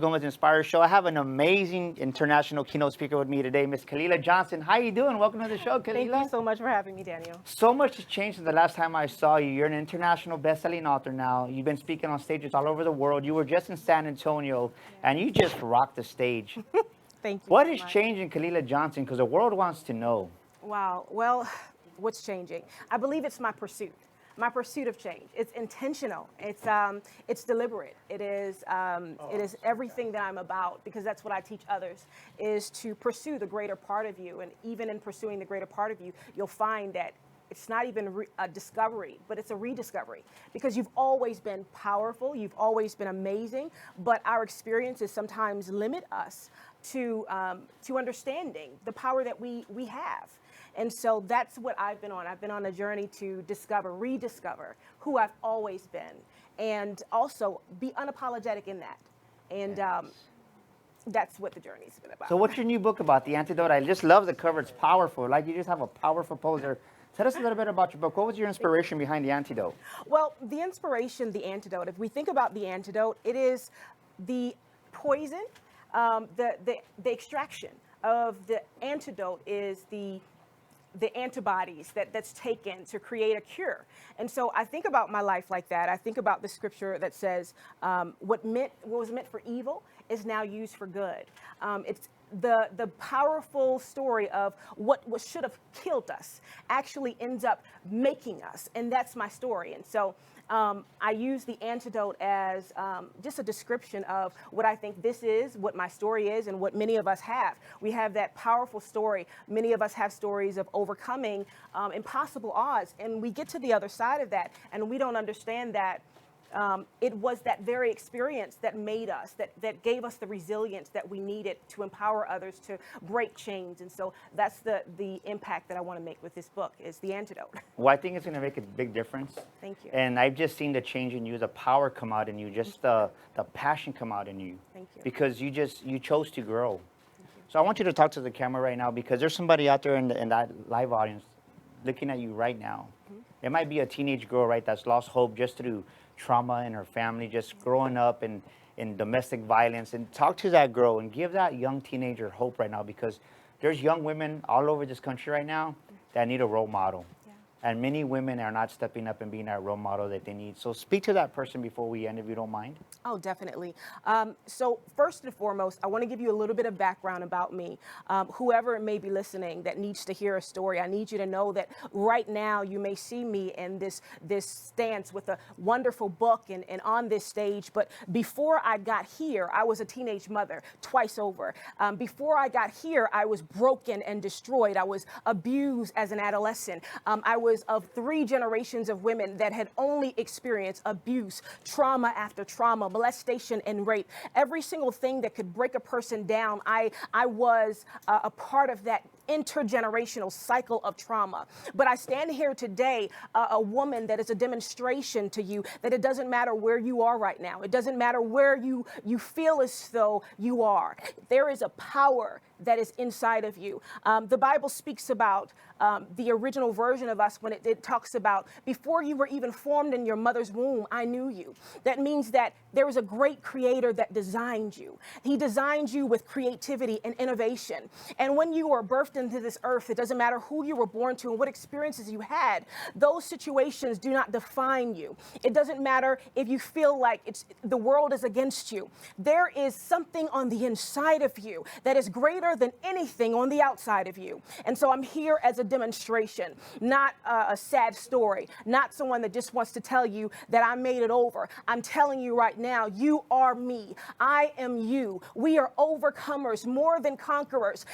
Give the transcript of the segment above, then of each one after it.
Gomez Inspire Show. I have an amazing international keynote speaker with me today, Miss Khalilah Johnson. How you doing? Welcome to the show, Khalilah. Thank you so much for having me, Daniel. So much has changed since the last time I saw you. You're an international best-selling author now. You've been speaking on stages all over the world. You were just in San Antonio, and you just rocked the stage. Thank you. What is changing, Khalilah Johnson? Because the world wants to know. Wow. Well, what's changing? I believe it's my pursuit. My pursuit of change. It's intentional. It's deliberate. It is everything that I'm about, because that's what I teach others, is to pursue the greater part of you. And even in pursuing the greater part of you, you'll find that it's not even a discovery, but it's a rediscovery, because you've always been powerful. You've always been amazing, but our experiences sometimes limit us to understanding the power that we have. And so that's what I've been on. I've been on a journey to rediscover who I've always been, and also be unapologetic in that. And that's what the journey's been about. So what's your new book about, The Antidote? I just love the cover. It's powerful. Like, you just have a powerful poster. Tell us a little bit about your book. What was your inspiration behind The Antidote? Well, the inspiration, the antidote, if we think about the antidote, it is the poison, the extraction of the antidote is the antibodies that's taken to create a cure. And so I think about my life like that. I think about the scripture that says what was meant for evil is now used for good. It's the powerful story of what should have killed us actually ends up making us. And that's my story. And so I use the antidote as just a description of what I think this is, what my story is, and what many of us have. We have that powerful story. Many of us have stories of overcoming impossible odds, and we get to the other side of that, and we don't understand that it was that very experience that made us, that gave us the resilience that we needed to empower others to break chains. And so that's the impact that I want to make with this book, is the antidote. Well, I think it's going to make a big difference. Thank you. And I've just seen the change in you, the power come out in you, just the passion come out in you. Thank you. Because you chose to grow. So I want you to talk to the camera right now, because there's somebody out there in that live audience looking at you right now. It might be a teenage girl, right, that's lost hope just through trauma in her family, just growing up in domestic violence. And talk to that girl and give that young teenager hope right now, because there's young women all over this country right now that need a role model. And many women are not stepping up and being that role model that they need. So speak to that person before we end, if you don't mind. Oh, definitely. So first and foremost, I want to give you a little bit of background about me. Whoever may be listening that needs to hear a story, I need you to know that right now you may see me in this stance with a wonderful book and on this stage. But before I got here, I was a teenage mother twice over. Before I got here, I was broken and destroyed. I was abused as an adolescent. I was of 3 generations of women that had only experienced abuse, trauma after trauma, molestation and rape. Every single thing that could break a person down, I was a part of that intergenerational cycle of trauma. But I stand here today, a woman that is a demonstration to you that it doesn't matter where you are right now. It doesn't matter where you feel as though you are. There is a power that is inside of you. The Bible speaks about the original version of us when it talks about before you were even formed in your mother's womb, I knew you. That means that there is a great creator that designed you. He designed you with creativity and innovation. And when you were birthed into this earth, it doesn't matter who you were born to and what experiences you had. Those situations do not define you. It doesn't matter if you feel like the world is against you. There is something on the inside of you that is greater than anything on the outside of you. And so I'm here as a demonstration, not a sad story, not someone that just wants to tell you that I made it over. I'm telling you right now, you are me. I am you. We are overcomers, more than conquerors.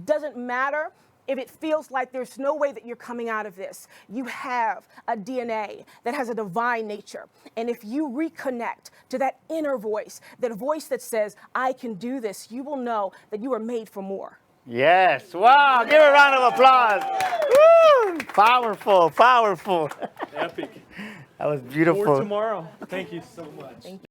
Doesn't matter if it feels like there's no way that you're coming out of this. You have a DNA that has a divine nature. And if you reconnect to that inner voice, that voice that says, I can do this, you will know that you are made for more. Yes. Wow. Give a round of applause. Woo! Powerful. Powerful. Epic. That was beautiful. For tomorrow. Thank you so much. Thank you.